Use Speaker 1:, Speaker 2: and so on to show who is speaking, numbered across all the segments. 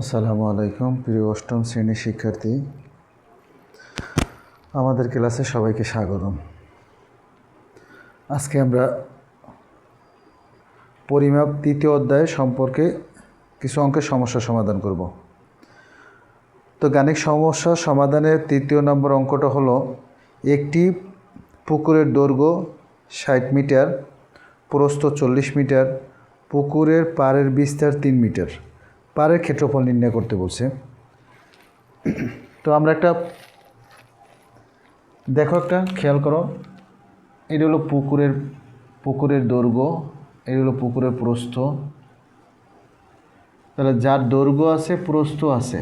Speaker 1: আসসালামু আলাইকুম প্রিয় অষ্টম শ্রেণীর শিক্ষার্থী, আমাদের ক্লাসে সবাইকে স্বাগতম। আজকে আমরা পরিমাপ তৃতীয় অধ্যায় সম্পর্কে কিছু অঙ্কের সমস্যা সমাধান করব। তো গাণিতিক সমস্যা সমাধানের তৃতীয় নম্বর অঙ্কটা হলো, একটি পুকুরের দৈর্ঘ্য 60 মিটার, প্রস্থ 40 মিটার, পুকুরের পাড়ের বিস্তার 3 মিটার, পাড়ের ক্ষেত্রফল নির্ণয় করতে বলছে। তো আমরা একটা খেয়াল করো, এটা হলো পুকুরের দৈর্ঘ্য, এটা হলো পুকুরের প্রস্থ। তাহলে যার দৈর্ঘ্য আছে প্রস্থ আছে,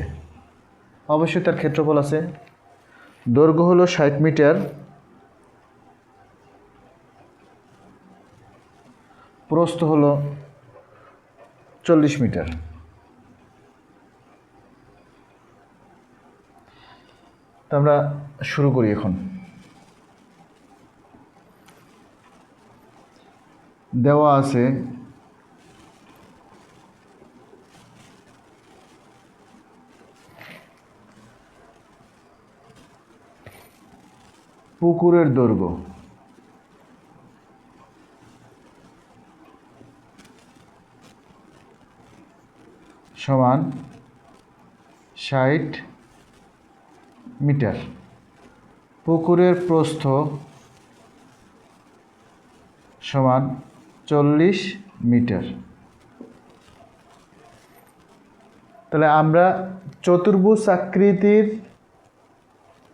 Speaker 1: অবশ্যই তার ক্ষেত্রফল আছে। দৈর্ঘ্য হলো 60 মিটার, প্রস্থ হলো 40 মিটার। তো আমরা শুরু করি এখন। দেওয়া আছে পুকুরের দৈর্ঘ্য সমান 60 মিটার, পুকুরের প্রস্থ সমান 40 মিটার। তাহলে আমরা চতুর্ভুজ আকৃতির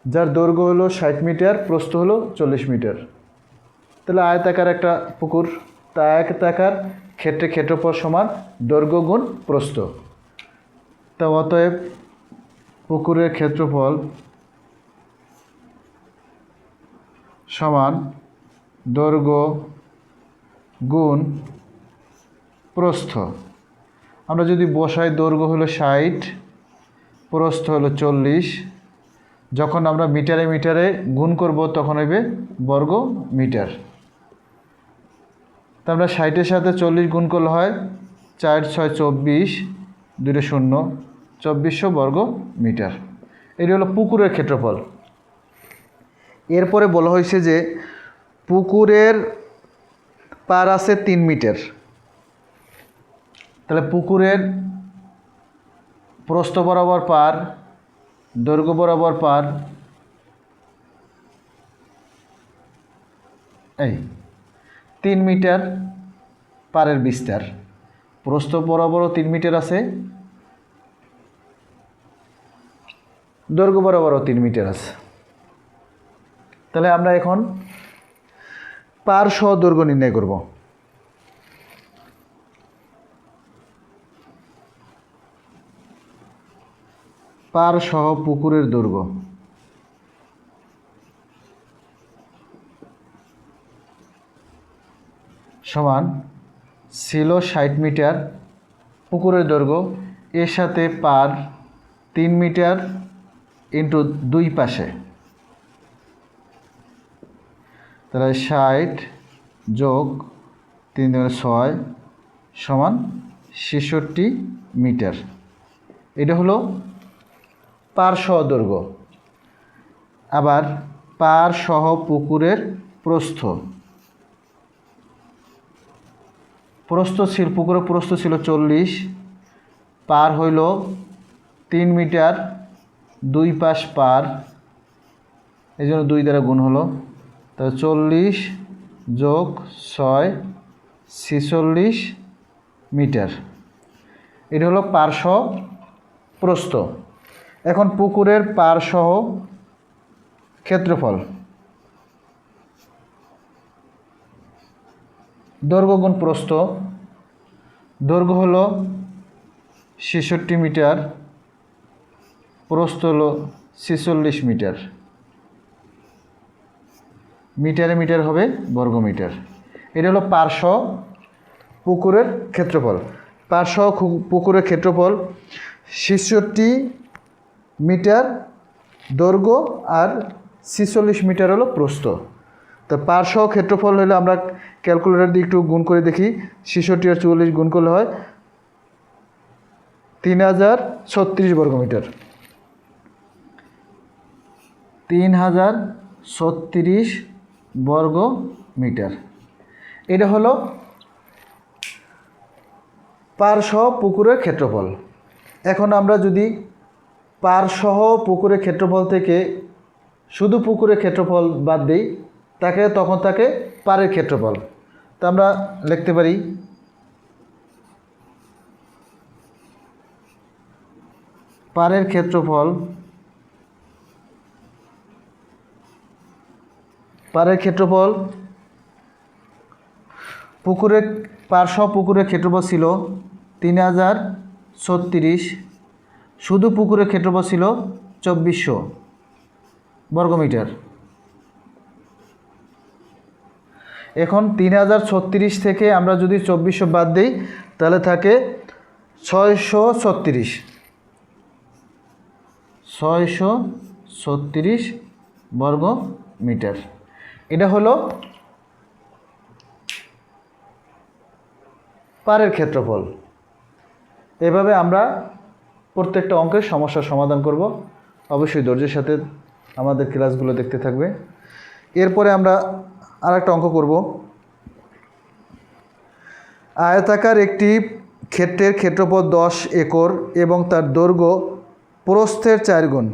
Speaker 1: যার দৈর্ঘ্য হলো 60 মিটার, প্রস্থ হলো 40 মিটার, তাহলে আয়তাকার একটা পুকুর, তা আয়তাকার ক্ষেত্রফল সমান দৈর্ঘ্য গুণ প্রস্থ। তা অতএব পুকুরের ক্ষেত্রফল সমান দৈর্ঘ্য গুণ প্রস্থ। আমরা যদি বসাই, দৈর্ঘ্য হলো 60, প্রস্থ হলো 40, যখন আমরা মিটারে মিটারে গুণ করব তখন হইবে বর্গ মিটার। তা আমরা 60-এর সাথে 40 গুণ করলে হয় 4 6 24, 2 0, 2400 বর্গ মিটার। এটি হলো পুকুরের ক্ষেত্রফল। এরপরে বলা হয়েছে যে পুকুরের পার আছে 3 মিটার, তাহলে পুকুরের প্রস্থ বরাবর পার, দৈর্ঘ্য বরাবর পার, এই 3 মিটার পাড়ের বিস্তার, প্রস্থ বরাবরও 3 মিটার আছে, দৈর্ঘ্য বরাবরও 3 মিটার আছে। তাহলে আমরা এখন পার সহ দৈর্ঘ্য নির্ণয় করব। পার সহ পুকুরের দৈর্ঘ্য সমান ছিল 60 মিটার, পুকুরের দৈর্ঘ্য এর সাথে পার 3 মিটার ইন্টু 2 পাশে, তাহলে 60 যোগ 3 6 সমান 66 মিটার। এটা হলো পার সহ দৈর্ঘ্য। আবার পার সহ পুকুরের প্রস্থ, পুকুরের প্রস্থ ছিল 40, পার হইল 3 মিটার, 2 পাশ পার, এই জন্য 2 দ্বারা গুণ হলো, তাহলে 40 যোগ 6 46 মিটার। এটা হলো পার সহ প্রস্থ। এখন পুকুরের পার সহ ক্ষেত্রফল, দৈর্ঘ্য গুণ প্রস্থ। দৈর্ঘ্য হলো 66 মিটার, প্রস্থ হলো 46 মিটার, মিটারে মিটার হবে বর্গ মিটার। এটা হলো পার সহ পুকুরের ক্ষেত্রফল। পার সহ পুকুরের ক্ষেত্রফল 66 মিটার দৈর্ঘ্য আর 46 মিটার হলো প্রস্থ। তো পার সহ ক্ষেত্রফল হলে আমরা ক্যালকুলেটর দিয়ে একটু গুণ করে দেখি, 66 আর 44 গুণ করলে হয় 3036 বর্গমিটার। 3036 বর্গ মিটার। এটা হলো পারসহ পুকুরের ক্ষেত্রফল। এখন আমরা যদি পারসহ পুকুরের ক্ষেত্রফল থেকে শুধু পুকুরের ক্ষেত্রফল বাদ দিই, তখন থাকে পাড়ের ক্ষেত্রফল। তো আমরা লিখতে পারি পাড়ের ক্ষেত্রফল, পুকুরের পারসহ পুকুরের ক্ষেত্রফল ছিল 3036, শুধু পুকুরের ক্ষেত্রফল ছিল 2400 বর্গমিটার। এখন 3036 থেকে আমরা যদি 2400 বাদ দিই তাহলে থাকে 636 বর্গ মিটার। এটা হলো পাড়ের ক্ষেত্রফল। এভাবে আমরা প্রত্যেকটা অঙ্কের সমস্যার সমাধান করব। অবশ্যই ধৈর্যের সাথে আমাদের ক্লাসগুলো দেখতে থাকবে। এরপরে আমরা আরেকটা অঙ্ক করব। আয়তাকার একটি ক্ষেত্রের ক্ষেত্রফল 10 একর এবং তার দৈর্ঘ্য প্রস্থের 4 গুণ।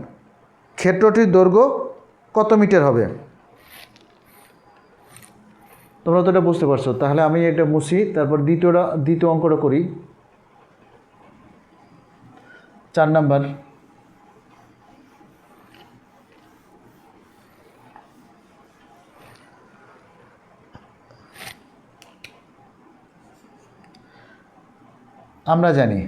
Speaker 1: ক্ষেত্রটির দৈর্ঘ্য কত মিটার হবে? তোমরা তো এটা বুঝতে পারছো। তাহলে আমি এটা মুছি, তারপর দ্বিতীয় অঙ্কটা করি। 4 নাম্বার। আমরা জানি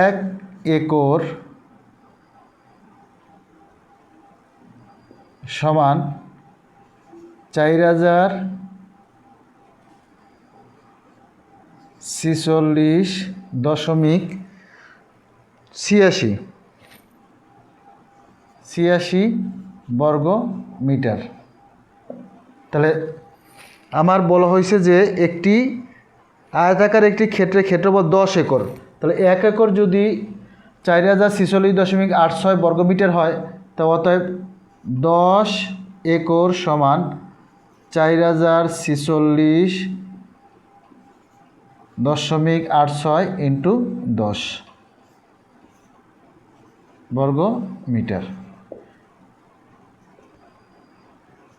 Speaker 1: এক একর সমান 4046.86 বর্গ মিটার। তাহলে আমার বলা হয়েছে যে একটি আয়তাকার একটি ক্ষেত্রের ক্ষেত্রফল 10 একর। তাহলে 1 একর যদি 4046.86 বর্গমিটার হয়, তা অতএব 10 একর সমান 4046.86 ইন্টু 10 বর্গ মিটার।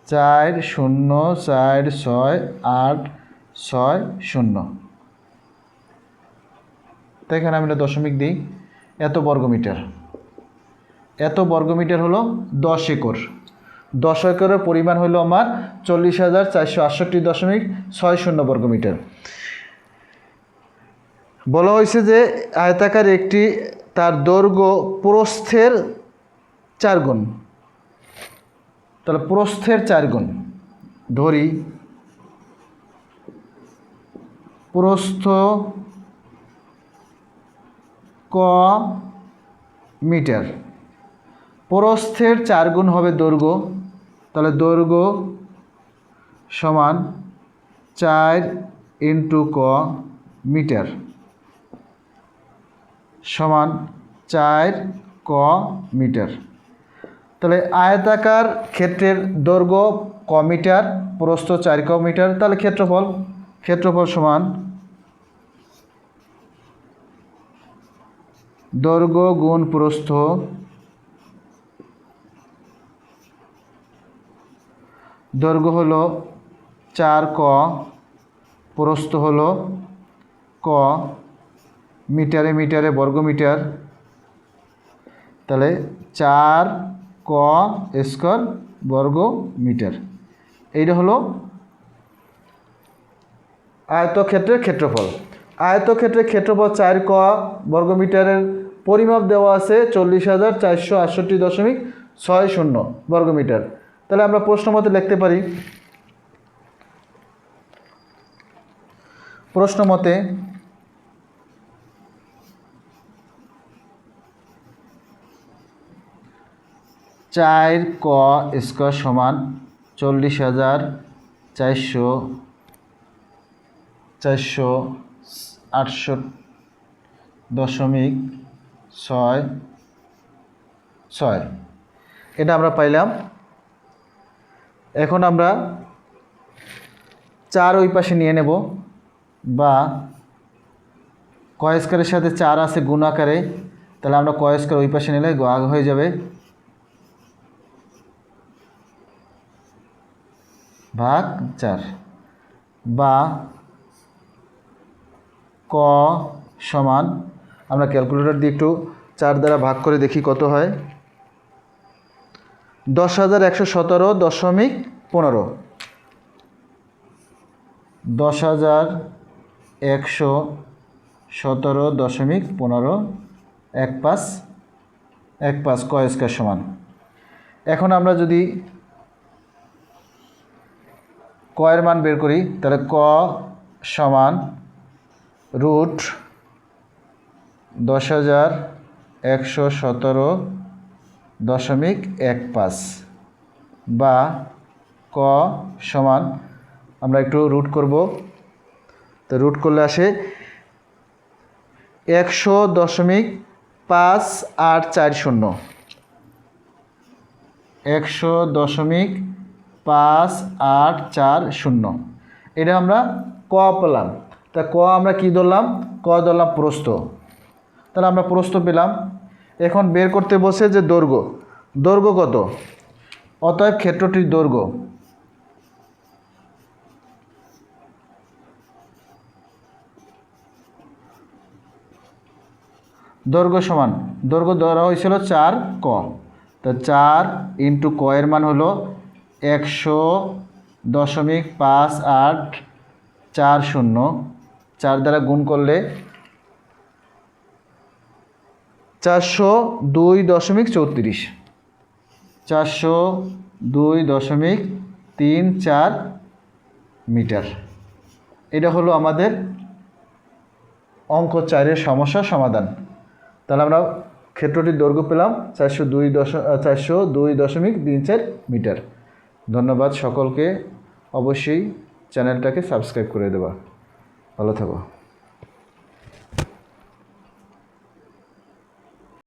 Speaker 1: 4046.860। তো এখানে আমি এটা দশমিক দিই। এত বর্গমিটার হলো 10 একর। 10 একরের পরিমাণ হলো আমার 40,468.60 বর্গমিটার। বলা হয়েছে যে আয়তাকার একটি তার দৈর্ঘ্য প্রস্থের 4 গুণ। তাহলে প্রস্থের 4 গুণ ধরি। প্রস্থ ক মিটার, প্রস্থের 4 গুণ হবে দৈর্ঘ্য। তাহলে দৈর্ঘ্য সমান 4 ইন্টু ক মিটার সমান 4 ক মিটার। তাহলে আয়তাকার ক্ষেত্রের দৈর্ঘ্য ক মিটার, প্রস্থ 4 ক মিটার। তাহলে ক্ষেত্রফল সমান দৈর্ঘ্য গুণ প্রস্থ, দৈর্ঘ্য হলো 4 ক, প্রস্থ হলো ক, মিটারে বর্গমিটার। তাহলে 4 ক স্কয়ার বর্গ মিটার। এইটা হলো আয়তক্ষেত্রের ক্ষেত্রফল। আয়তক্ষেত্রের ক্ষেত্রফল 4 ক বর্গমিটারের পরিমাপ দেওয়া আছে 40,468.60 বর্গমিটার। তাহলে আমরা প্রশ্ন মতে লিখতে পারি, প্রশ্ন মতে 4 ক স্কোয়ার সমান 40,468.66 এটা আমরা পাইলাম। এখন আমরা 4 ওই পাশে নিয়ে নেব, বা ক স্কোয়ারের সাথে 4 আছে গুণ আকারে, তাহলে আমরা ক স্কোয়ার ওই পাশে নিলে আগ হয়ে যাবে ভাগ 4, বা ক সমান আমরা ক্যালকুলেটর দিয়ে একটু 4 দ্বারা ভাগ করে দেখি কত হয়। 10,117.15 10,117.15 15 ক স্কোয়ার সমান। এখন আমরা যদি ক এর মান বের করি, তাহলে ক সমান রুট 10,117.15 বা ক সমান আমরা একটু রুট করব, তো রুট করলে আসে 100.580 100.580 এটা আমরা ক পেলাম। তা ক আমরা কি ধরলাম? ক ধরলাম প্রস্থ, তাহলে আমরা প্রস্থ পেলাম। এখন বের করতে বসে যে দৈর্ঘ্য, দৈর্ঘ্য কত? অতএব ক্ষেত্রটির দৈর্ঘ্য সমান, দৈর্ঘ্য ধরা হয়েছিল 4 ক, তো 4 ইন্টু ক এর মান হলো 100.580, 4 দ্বারা গুণ করলে 402.34, 402.34 মিটার। এটা হলো আমাদের অঙ্ক 4-এর সমস্যার সমাধান। তাহলে আমরা ক্ষেত্রটির দৈর্ঘ্য পেলাম 402.34 মিটার। ধন্যবাদ সকলকে, অবশ্যই চ্যানেলটাকে সাবস্ক্রাইব করে দেবা। ভালো থাকো।